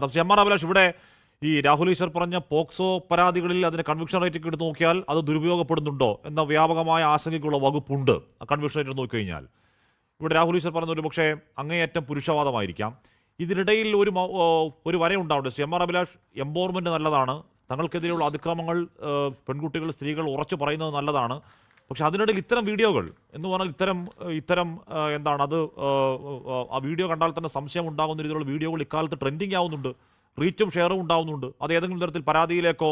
പക്ഷേ M R Abhilash, ഇവിടെ ഈ രാഹുൽ ഈശ്വർ പറഞ്ഞ പോക്സോ പരാതികളിൽ അതിന്റെ കൺവിക്ഷൻ റേറ്റ് എടുത്ത് നോക്കിയാൽ അത് ദുരുപയോഗപ്പെടുന്നുണ്ടോ എന്ന വ്യാപകമായ ആശങ്കയ്ക്കുള്ള വകുപ്പുണ്ട് കൺവിക്ഷൻ റേറ്റ് നോക്കിക്കഴിഞ്ഞാൽ. ഇവിടെ രാഹുൽ ഈശ്വർ പറഞ്ഞ ഒരു പക്ഷേ അങ്ങേയറ്റം പുരുഷവാദമായിരിക്കാം. ഇതിനിടയിൽ ഒരു വരയുണ്ടാവുണ്ട്. Shri M R Abhilash, empowerment നല്ലതാണ്, തങ്ങൾക്കെതിരെയുള്ള അതിക്രമങ്ങൾ പെൺകുട്ടികൾ സ്ത്രീകൾ ഉറച്ചു പറയുന്നത് നല്ലതാണ്. പക്ഷെ അതിനിടയിൽ ഇത്തരം വീഡിയോകൾ എന്ന് പറഞ്ഞാൽ ഇത്തരം എന്താണ് അത്, ആ വീഡിയോ കണ്ടാൽ തന്നെ സംശയം ഉണ്ടാകുന്ന രീതിയിലുള്ള വീഡിയോകൾ ഇക്കാലത്ത് ട്രെൻഡിങ് ആവുന്നുണ്ട്, റീച്ചും ഷെയറും ഉണ്ടാവുന്നുണ്ട്. അത് ഏതെങ്കിലും തരത്തിൽ പരാതിയിലേക്കോ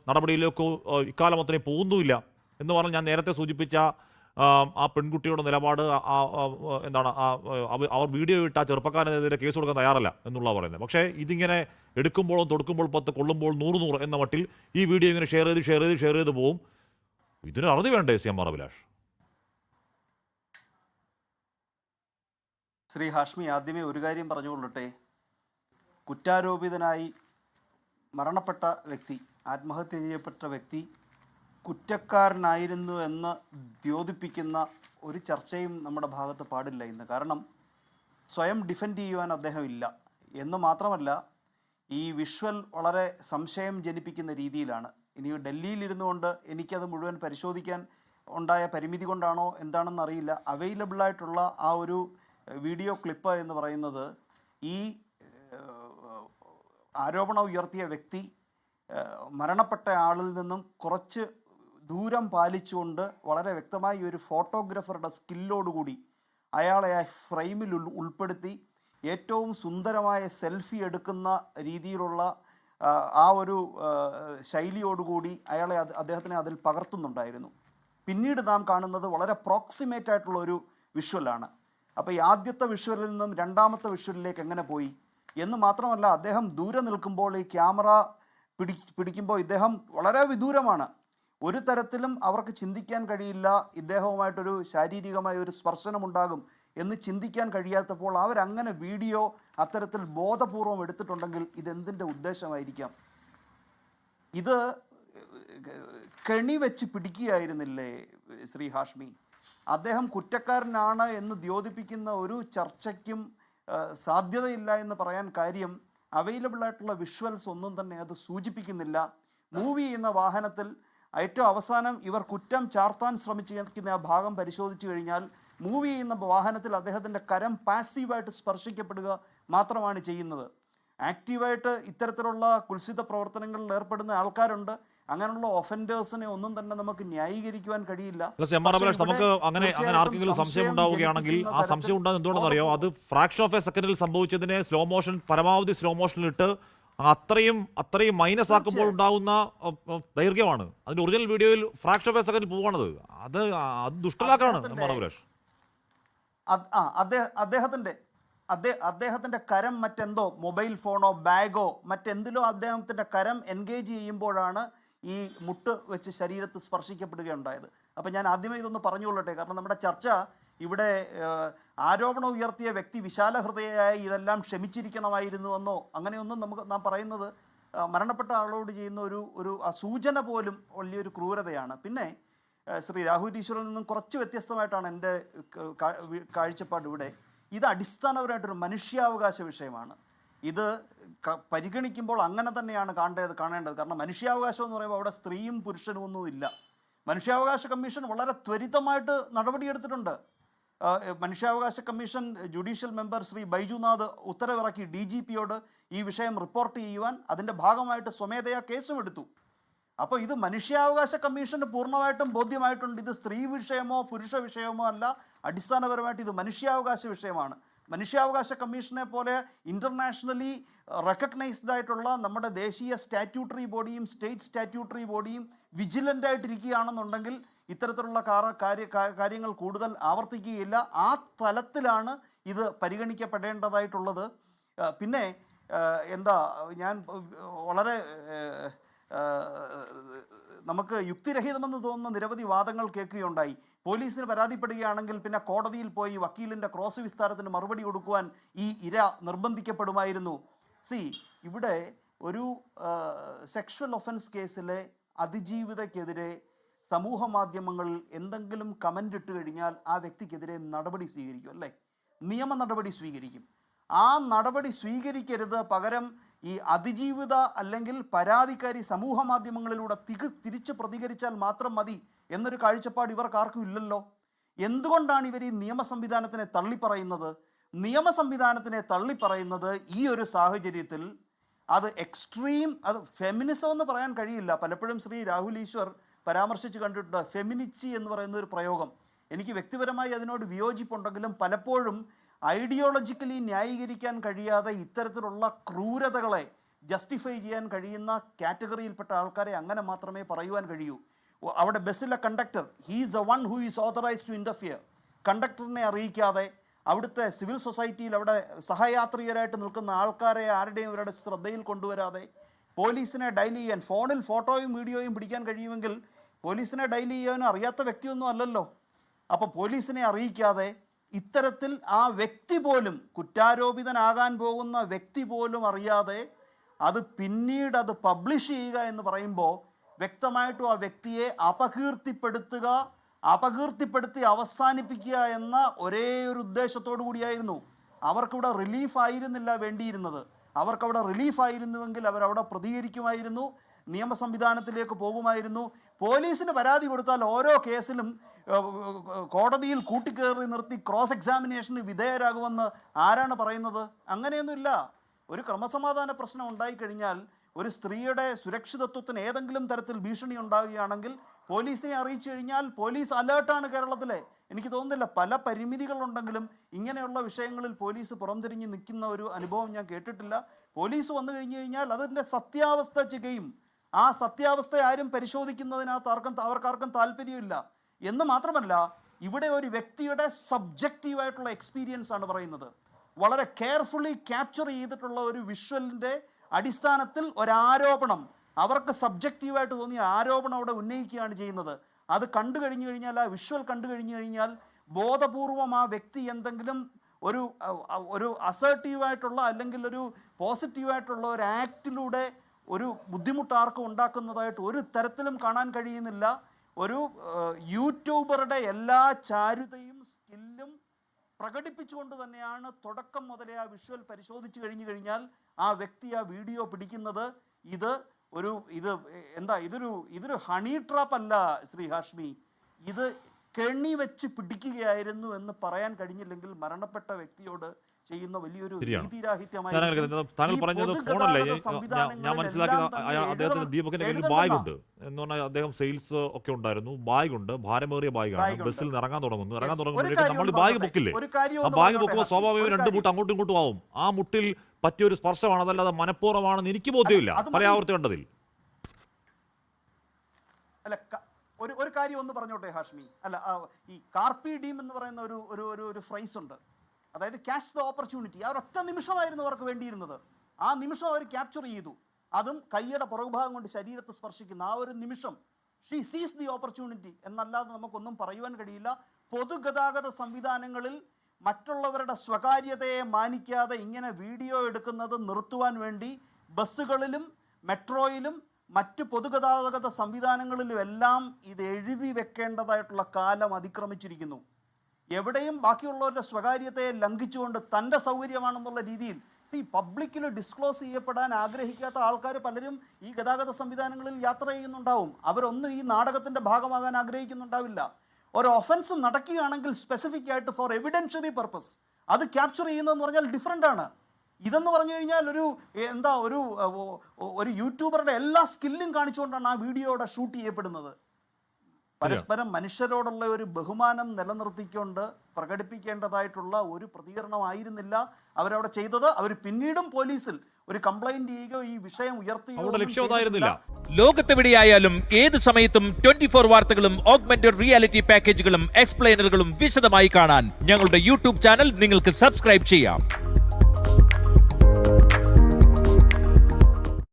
നടപടിയിലേക്കോ ഇക്കാലം അത്രയും പോകുന്നുമില്ല എന്ന് പറഞ്ഞാൽ ഞാൻ നേരത്തെ സൂചിപ്പിച്ച ആ പെൺകുട്ടിയുടെ നിലപാട് എന്താണ്, അവർ വീഡിയോ ഇട്ട് ആ ചെറുപ്പക്കാരനെതിരെ കേസ് കൊടുക്കാൻ തയ്യാറല്ല എന്നുള്ള പറയുന്നത്. പക്ഷേ ഇതിങ്ങനെ എടുക്കുമ്പോഴും തൊടുക്കുമ്പോൾ 10 കൊള്ളുമ്പോൾ 100 എന്ന മട്ടിൽ ഈ വീഡിയോ ഇങ്ങനെ ഷെയർ ചെയ്ത് പോവും. ഇതിന് അറുതി വേണ്ടേ C M R Abhilash? Shri Hashmi, ആദ്യമേ ഒരു കാര്യം പറഞ്ഞുകൊള്ളട്ടെ. കുറ്റാരോപിതനായി മരണപ്പെട്ട വ്യക്തി, ആത്മഹത്യ ചെയ്യപ്പെട്ട വ്യക്തി കുറ്റക്കാരനായിരുന്നു എന്ന് ദ്യോതിപ്പിക്കുന്ന ഒരു ചർച്ചയും നമ്മുടെ ഭാഗത്ത് പാടില്ല ഇന്ന്. കാരണം സ്വയം ഡിഫെൻഡ് ചെയ്യുവാൻ അദ്ദേഹം ഇല്ല എന്ന് മാത്രമല്ല, ഈ വിഷ്വൽ വളരെ സംശയം ജനിപ്പിക്കുന്ന രീതിയിലാണ്. ഇനി ഡൽഹിയിലിരുന്നു കൊണ്ട് എനിക്കത് മുഴുവൻ പരിശോധിക്കാൻ ഉണ്ടായ പരിമിതി കൊണ്ടാണോ എന്താണെന്ന് അറിയില്ല, അവൈലബിളായിട്ടുള്ള ആ ഒരു വീഡിയോ ക്ലിപ്പ് എന്ന് പറയുന്നത് ഈ ആരോപണം ഉയർത്തിയ വ്യക്തി മരണപ്പെട്ട ആളിൽ നിന്നും കുറച്ച് ദൂരം പാലിച്ചുകൊണ്ട് വളരെ വ്യക്തമായി ഒരു ഫോട്ടോഗ്രാഫറുടെ സ്കില്ലോടുകൂടി അയാളെ ആ ഫ്രെയിമിൽ ഉൾപ്പെടുത്തി ഏറ്റവും സുന്ദരമായ സെൽഫി എടുക്കുന്ന രീതിയിലുള്ള ആ ഒരു ശൈലിയോടുകൂടി അദ്ദേഹത്തിനെ അതിൽ പകർത്തുന്നുണ്ടായിരുന്നു. പിന്നീട് നാം കാണുന്നത് വളരെ പ്രോക്സിമേറ്റ് ആയിട്ടുള്ള ഒരു വിഷ്വലാണ്. അപ്പോൾ ഈ ആദ്യത്തെ വിഷ്വലിൽ നിന്നും രണ്ടാമത്തെ വിഷ്വലിലേക്ക് എങ്ങനെ പോയി എന്ന് മാത്രമല്ല, അദ്ദേഹം ദൂരെ നിൽക്കുമ്പോൾ ഈ ക്യാമറ പിടിക്കുമ്പോൾ ഇദ്ദേഹം വളരെ വിദൂരമാണ്. ഒരു തരത്തിലും അവർക്ക് ചിന്തിക്കാൻ കഴിയില്ല ഇദ്ദേഹവുമായിട്ടൊരു ശാരീരികമായ ഒരു സ്പർശനമുണ്ടാകും എന്ന് ചിന്തിക്കാൻ കഴിയാത്തപ്പോൾ അവരങ്ങനെ വീഡിയോ അത്തരത്തിൽ ബോധപൂർവം എടുത്തിട്ടുണ്ടെങ്കിൽ ഇതെന്തിൻ്റെ ഉദ്ദേശമായിരിക്കാം? ഇത് കെണി വെച്ച് പിടിക്കുകയായിരുന്നില്ലേ ശ്രീ ഹാഷ്മി? അദ്ദേഹം കുറ്റക്കാരനാണ് എന്ന് ദ്യോതിപ്പിക്കുന്ന ഒരു ചർച്ചയ്ക്കും സാധ്യതയില്ല എന്ന് പറയാൻ കാര്യം, അവൈലബിളായിട്ടുള്ള വിഷ്വൽസ് ഒന്നും തന്നെ അത് സൂചിപ്പിക്കുന്നില്ല. മൂവി എന്ന വാഹനത്തിൽ ഏറ്റവും അവസാനം ഇവർ കുറ്റം ചാർത്താൻ ശ്രമിച്ചിരിക്കുന്ന ആ ഭാഗം പരിശോധിച്ചു കഴിഞ്ഞാൽ മൂവി ചെയ്യുന്ന വാഹനത്തിൽ അദ്ദേഹത്തിൻ്റെ കരം പാസീവായിട്ട് സ്പർശിക്കപ്പെടുക മാത്രമാണ് ചെയ്യുന്നത്. ആക്റ്റീവായിട്ട് ഇത്തരത്തിലുള്ള കുൽസിത പ്രവർത്തനങ്ങളിൽ ഏർപ്പെടുന്ന ആൾക്കാരുണ്ട്. അങ്ങനെയുള്ള ഒഫൻഡേഴ്സിനെ ഒന്നും തന്നെ നമുക്ക് ന്യായീകരിക്കുവാൻ കഴിയില്ല. നമുക്ക് അങ്ങനെ ആർക്കെങ്കിലും സംശയം ഉണ്ടാവുകയാണെങ്കിൽ ആ സംശയം ഉണ്ടാകുന്നത് എന്തുകൊണ്ടെന്ന് അറിയോ? അത് ഫ്രാക്ഷൻ ഓഫ് എ സെക്കൻഡിൽ സംഭവിച്ചതിനെ പരമാവധി സ്ലോ മോഷനിലിട്ട് അത്രയും മൈനസ് ആക്കുമ്പോൾ ഉണ്ടാകുന്ന ദൈർഘ്യമാണ്. അതിന്റെ ഒറിജിനൽ വീഡിയോയിൽ ഫ്രാക്ഷൻ ഓഫ് എ സെക്കൻഡിൽ പോവാണത്. അത് ദുഷ്ടലാക്കാണ് എം ആർ അഭിലാഷ്. അദ്ദേഹത്തിൻ്റെ കരം മറ്റെന്തോ മൊബൈൽ ഫോണോ ബാഗോ മറ്റെന്തിലോ അദ്ദേഹത്തിൻ്റെ കരം എൻഗേജ് ചെയ്യുമ്പോഴാണ് ഈ മുട്ട് വെച്ച് ശരീരത്ത് സ്പർശിക്കപ്പെടുകയുണ്ടായത്. അപ്പം ഞാൻ ആദ്യമേ ഇതൊന്ന് പറഞ്ഞുകൊള്ളട്ടെ. കാരണം നമ്മുടെ ചർച്ച ഇവിടെ ആരോപണം ഉയർത്തിയ വ്യക്തി വിശാല ഹൃദയയായി ഇതെല്ലാം ക്ഷമിച്ചിരിക്കണമായിരുന്നുവെന്നോ അങ്ങനെയൊന്നും നാം പറയുന്നത് മരണപ്പെട്ട ആളോട് ചെയ്യുന്ന ഒരു സൂചന പോലും വലിയൊരു ക്രൂരതയാണ്. പിന്നെ ശ്രീ രാഹുൽ ഈശ്വറിൽ നിന്നും കുറച്ച് വ്യത്യസ്തമായിട്ടാണ് എൻ്റെ കാഴ്ചപ്പാട്. ഇവിടെ ഇത് അടിസ്ഥാനപരമായിട്ടൊരു മനുഷ്യാവകാശ വിഷയമാണ്. ഇത് പരിഗണിക്കുമ്പോൾ അങ്ങനെ തന്നെയാണ് കാണേണ്ടത്. കാരണം മനുഷ്യാവകാശം എന്ന് പറയുമ്പോൾ അവിടെ സ്ത്രീയും പുരുഷനും ഒന്നുമില്ല. മനുഷ്യാവകാശ കമ്മീഷൻ വളരെ ത്വരിതമായിട്ട് നടപടിയെടുത്തിട്ടുണ്ട്. മനുഷ്യാവകാശ commission judicial member Shri Baijunath ഉത്തരവിറക്കി DGPയോട് ഈ വിഷയം റിപ്പോർട്ട് ചെയ്യുവാൻ. അതിൻ്റെ ഭാഗമായിട്ട് സ്വമേധയാ കേസും എടുത്തു. അപ്പോൾ ഇത് മനുഷ്യാവകാശ കമ്മീഷന് പൂർണ്ണമായിട്ടും ബോധ്യമായിട്ടുണ്ട് ഇത് സ്ത്രീ വിഷയമോ പുരുഷ വിഷയമോ അല്ല, അടിസ്ഥാനപരമായിട്ട് ഇത് മനുഷ്യാവകാശ വിഷയമാണ്. മനുഷ്യാവകാശ കമ്മീഷനെ പോലെ ഇൻ്റർനാഷണലി റെക്കഗ്നൈസ്ഡ് ആയിട്ടുള്ള നമ്മുടെ ദേശീയ സ്റ്റാറ്റ്യൂട്ടറി ബോഡിയും സ്റ്റേറ്റ് സ്റ്റാറ്റ്യൂട്ടറി ബോഡിയും വിജിലൻ്റായിട്ടിരിക്കുകയാണെന്നുണ്ടെങ്കിൽ ഇത്തരത്തിലുള്ള കാര്യങ്ങൾ കൂടുതൽ ആവർത്തിക്കുകയില്ല. ആ തലത്തിലാണ് ഇത് പരിഗണിക്കപ്പെടേണ്ടതായിട്ടുള്ളത്. പിന്നെ ഞാൻ വളരെ നമുക്ക് യുക്തിരഹിതമെന്ന് തോന്നുന്ന നിരവധി വാദങ്ങൾ കേൾക്കുകയുണ്ടായി. പോലീസിന് പരാതിപ്പെടുകയാണെങ്കിൽ പിന്നെ കോടതിയിൽ പോയി വക്കീലിൻ്റെ ക്രോസ് വിസ്താരത്തിന് മറുപടി കൊടുക്കുവാൻ ഈ ഇര നിർബന്ധിക്കപ്പെടുമായിരുന്നു. ഇവിടെ ഒരു സെക്ഷൽ ഒഫൻസ് കേസിലെ അതിജീവിതയ്ക്കെതിരെ സമൂഹ മാധ്യമങ്ങളിൽ എന്തെങ്കിലും കമൻ്റ് ഇട്ട് കഴിഞ്ഞാൽ ആ വ്യക്തിക്കെതിരെ നടപടി സ്വീകരിക്കും, അല്ലേ? നിയമ നടപടി സ്വീകരിക്കും. ആ നടപടി സ്വീകരിക്കരുത്, പകരം ഈ അതിജീവിത അല്ലെങ്കിൽ പരാതിക്കാരി സമൂഹ മാധ്യമങ്ങളിലൂടെ തിരിച്ച് പ്രതികരിച്ചാൽ മാത്രം മതി എന്നൊരു കാഴ്ചപ്പാട് ഇവർക്കാർക്കും ഇല്ലല്ലോ. എന്തുകൊണ്ടാണ് ഇവർ ഈ നിയമ സംവിധാനത്തിനെ തള്ളിപ്പറയുന്നത്? നിയമ സംവിധാനത്തിനെ തള്ളിപ്പറയുന്നത് ഈ ഒരു സാഹചര്യത്തിൽ അത് എക്സ്ട്രീം, അത് ഫെമിനിസം എന്ന് പറയാൻ കഴിയില്ല. പലപ്പോഴും ശ്രീ രാഹുൽ ഈശ്വർ പരാമർശിച്ച് കണ്ടിട്ടുണ്ട് ഫെമിനിച്ചി എന്ന് പറയുന്ന ഒരു പ്രയോഗം. എനിക്ക് വ്യക്തിപരമായി അതിനോട് വിയോജിപ്പുണ്ടെങ്കിലും പലപ്പോഴും ഐഡിയോളജിക്കലി ന്യായീകരിക്കാൻ കഴിയാതെ ഇത്തരത്തിലുള്ള ക്രൂരതകളെ ജസ്റ്റിഫൈ ചെയ്യാൻ കഴിയുന്ന കാറ്റഗറിയിൽപ്പെട്ട ആൾക്കാരെ അങ്ങനെ മാത്രമേ പറയുവാൻ കഴിയൂ. അവിടെ ബസ്സിലെ conductor, he's a one who is authorised to interfere. കണ്ടക്ടറിനെ അറിയിക്കാതെ അവിടുത്തെ സിവിൽ സൊസൈറ്റിയിൽ അവിടെ സഹയാത്രികരായിട്ട് നിൽക്കുന്ന ആൾക്കാരെ ആരുടെയും അവരുടെ ശ്രദ്ധയിൽ കൊണ്ടുവരാതെ പോലീസിനെ ഡയൽ ചെയ്യാൻ, ഫോണിൽ ഫോട്ടോയും വീഡിയോയും പിടിക്കാൻ കഴിയുമെങ്കിൽ പോലീസിനെ ഡയൽ ചെയ്യാനും അറിയാത്ത വ്യക്തിയൊന്നും അല്ലല്ലോ. അപ്പം പോലീസിനെ അറിയിക്കാതെ ഇത്തരത്തിൽ ആ വ്യക്തി പോലും, കുറ്റാരോപിതനാകാൻ പോകുന്ന വ്യക്തി പോലും അറിയാതെ അത് പിന്നീട് അത് പബ്ലിഷ് ചെയ്യുക എന്ന് പറയുമ്പോൾ വ്യക്തമായിട്ടും ആ വ്യക്തിയെ അപകീർത്തിപ്പെടുത്തി അവസാനിപ്പിക്കുക എന്ന ഒരേ ഒരു ഉദ്ദേശത്തോടു കൂടിയായിരുന്നു. അവർക്കിവിടെ റിലീഫായിരുന്നില്ല വേണ്ടിയിരുന്നത്. അവർക്കവിടെ റിലീഫായിരുന്നുവെങ്കിൽ അവരവിടെ പ്രതികരിക്കുമായിരുന്നു, നിയമ സംവിധാനത്തിലേക്ക് പോകുമായിരുന്നു. പോലീസിന് പരാതി കൊടുത്താൽ ഓരോ കേസിലും കോടതിയിൽ കൂട്ടിക്കയറി നിർത്തി ക്രോസ് എക്സാമിനേഷന് വിധേയരാകുമെന്ന് ആരാണ് പറയുന്നത്? അങ്ങനെയൊന്നുമില്ല. ഒരു ക്രമസമാധാന പ്രശ്നം ഉണ്ടായിക്കഴിഞ്ഞാൽ, ഒരു സ്ത്രീയുടെ സുരക്ഷിതത്വത്തിന് ഏതെങ്കിലും തരത്തിൽ ഭീഷണി ഉണ്ടാവുകയാണെങ്കിൽ പോലീസിനെ അറിയിച്ചു കഴിഞ്ഞാൽ പോലീസ് അലേർട്ടാണ് കേരളത്തിലെ. എനിക്ക് തോന്നുന്നില്ല, പല പരിമിതികളുണ്ടെങ്കിലും ഇങ്ങനെയുള്ള വിഷയങ്ങളിൽ പോലീസ് പുറംതിരിഞ്ഞ് നിൽക്കുന്ന ഒരു അനുഭവം ഞാൻ കേട്ടിട്ടില്ല. പോലീസ് വന്നു കഴിഞ്ഞു കഴിഞ്ഞാൽ അതിൻ്റെ സത്യാവസ്ഥ ചെയ്യുകയും ആ സത്യാവസ്ഥ ആരും പരിശോധിക്കുന്നതിനകത്ത് അവർക്കാർക്കും താല്പര്യമില്ല. എന്ന് മാത്രമല്ല, ഇവിടെ ഒരു വ്യക്തിയുടെ സബ്ജക്റ്റീവായിട്ടുള്ള എക്സ്പീരിയൻസ് ആണ് പറയുന്നത്. വളരെ കെയർഫുള്ളി ക്യാപ്ചർ ചെയ്തിട്ടുള്ള ഒരു വിഷ്വലിൻ്റെ അടിസ്ഥാനത്തിൽ ഒരാരോപണം, അവർക്ക് സബ്ജക്റ്റീവായിട്ട് തോന്നിയ ആരോപണം അവിടെ ഉന്നയിക്കുകയാണ് ചെയ്യുന്നത്. അത് കണ്ടു കഴിഞ്ഞു കഴിഞ്ഞാൽ, ആ വിഷ്വൽ കണ്ടു കഴിഞ്ഞു കഴിഞ്ഞാൽ ബോധപൂർവം ആ വ്യക്തി എന്തെങ്കിലും ഒരു അസേർട്ടീവായിട്ടുള്ള അല്ലെങ്കിൽ ഒരു പോസിറ്റീവായിട്ടുള്ള ഒരു ആക്ടിലൂടെ ഒരു ബുദ്ധിമുട്ടാർക്കും ഉണ്ടാക്കുന്നതായിട്ട് ഒരു തരത്തിലും കാണാൻ കഴിയുന്നില്ല. ഒരു യൂട്യൂബറുടെ എല്ലാ ചാരുതയും സ്കില്ലും പ്രകടിപ്പിച്ചുകൊണ്ട് തന്നെയാണ് തുടക്കം മുതലേ ആ വിഷ്വൽ പരിശോധിച്ച് കഴിഞ്ഞു കഴിഞ്ഞാൽ ആ വ്യക്തി ആ വീഡിയോ പിടിക്കുന്നത്. ഇതൊരു ഹണി ട്രാപ്പ് അല്ല ശ്രീ ഹാഷ്മി, ഇത് കെണി വെച്ച് പിടിക്കുകയായിരുന്നു എന്ന് പറയാൻ കഴിഞ്ഞില്ലെങ്കിൽ മരണപ്പെട്ട വ്യക്തിയോട് ചെയ്യുന്ന വലിയൊരു നീതിരാഹിത്യമായ. താങ്കൾ പറഞ്ഞത് ഫോണല്ലേ? ഞാൻ മനസ്സിലാക്കിയത് അദ്ദേഹത്തിന് ദീപകിന്റെ കയ്യിൽ ബാഗുണ്ട് എന്ന് പറഞ്ഞാൽ അദ്ദേഹം സെയിൽസ് ഒക്കെ ഉണ്ടായിരുന്നു. ബാഗുണ്ട്, ഭാരമേറിയ ബാഗാണ്. ബസ്സിൽ നിന്ന് ഇറങ്ങാൻ തുടങ്ങുമ്പോഴേക്കും നമ്മൾ ബാഗ് പൊക്കില്ലേ? ആ ബാഗ് പൊക്കുമ്പോൾ സ്വാഭാവികമായി 2 മുട്ട് അങ്ങോട്ടും ഇങ്ങോട്ടും ആവും. ആ മുട്ടിൽ പറ്റിയൊരു സ്പർശമാണ്, അതല്ലാതെ മനഃപൂർവ്വമാണെന്ന് എനിക്ക് ബോധ്യമില്ല പല ആവർത്തി കണ്ടതിൽ. ഒരു കാര്യം ഒന്ന് പറഞ്ഞോട്ടെ ഹാഷ്മി. ഈ കാർപ്പി ഡീം എന്ന് പറയുന്ന ഒരു ഫ്രൈസ് ഉണ്ട്. അതായത് ക്യാച്ച് ദ ഓപ്പർച്യൂണിറ്റി. ആ ഒരൊറ്റ നിമിഷമായിരുന്നു അവർക്ക് വേണ്ടിയിരുന്നത്. ആ നിമിഷം അവർ ക്യാപ്ചർ ചെയ്തു. അതും കൈയുടെ പുറകുഭാഗം കൊണ്ട് ശരീരത്തെ സ്പർശിക്കുന്ന ആ ഒരു നിമിഷം. ഷീ സീസ് ദി ഓപ്പർച്യൂണിറ്റി എന്നല്ലാതെ നമുക്കൊന്നും പറയുവാൻ കഴിയില്ല. പൊതുഗതാഗത സംവിധാനങ്ങളിൽ മറ്റുള്ളവരുടെ സ്വകാര്യതയെ മാനിക്കാതെ ഇങ്ങനെ വീഡിയോ എടുക്കുന്നത് നിർത്തുവാൻ വേണ്ടി ബസ്സുകളിലും മെട്രോയിലും മറ്റ് പൊതുഗതാഗത സംവിധാനങ്ങളിലും എല്ലാം ഇത് എഴുതി വെക്കേണ്ടതായിട്ടുള്ള കാലം അതിക്രമിച്ചിരിക്കുന്നു. എവിടെയും ബാക്കിയുള്ളവരുടെ സ്വകാര്യതയെ ലംഘിച്ചുകൊണ്ട് തൻ്റെ സൗകര്യമാണെന്നുള്ള രീതിയിൽ പബ്ലിക്കിൽ ഡിസ്ക്ലോസ് ചെയ്യപ്പെടാൻ ആഗ്രഹിക്കാത്ത ആൾക്കാർ പലരും ഈ ഗതാഗത സംവിധാനങ്ങളിൽ യാത്ര ചെയ്യുന്നുണ്ടാവും. അവരൊന്നും ഈ നാടകത്തിൻ്റെ ഭാഗമാകാൻ ആഗ്രഹിക്കുന്നുണ്ടാവില്ല. ഒരു ഒഫൻസ് നടക്കുകയാണെങ്കിൽ സ്പെസിഫിക് ആയിട്ട് ഫോർ എവിഡൻഷ്യറി പർപ്പസ് അത് ക്യാപ്ചർ ചെയ്യുന്നതെന്ന് പറഞ്ഞാൽ ഡിഫറൻ്റ് ആണ്. ഇതെന്ന് പറഞ്ഞു കഴിഞ്ഞാൽ ഒരു യൂട്യൂബറുടെ എല്ലാ സ്കില്ലും കാണിച്ചുകൊണ്ടാണ് ആ വീഡിയോയുടെ ഷൂട്ട് ചെയ്യപ്പെടുന്നത്. പരസ്പരം മനുഷ്യരോടുള്ള ഒരു ബഹുമാനം നിലനിർത്തിക്കൊണ്ട് പ്രകടിപ്പിക്കേണ്ടതായിട്ടുള്ള ഒരു പ്രതികരണമായിരുന്നില്ല അവരവിടെ ചെയ്തത്. അവർ പിന്നീടും പോലീസിൽ ഒരു കംപ്ലൈന്റ് ചെയ്യുകയോ ഈ വിഷയം ഉയർത്തുകയോ. ലോകത്തെവിടെയായാലും ഏത് സമയത്തും 24 വാർത്തകളും ഓഗ്മെന്റഡ് റിയാലിറ്റി പാക്കേജുകളും എക്സ്പ്ലെയിനറുകളും വിശദമായി കാണാൻ ഞങ്ങളുടെ യൂട്യൂബ് ചാനൽ നിങ്ങൾക്ക് സബ്സ്ക്രൈബ് ചെയ്യാം.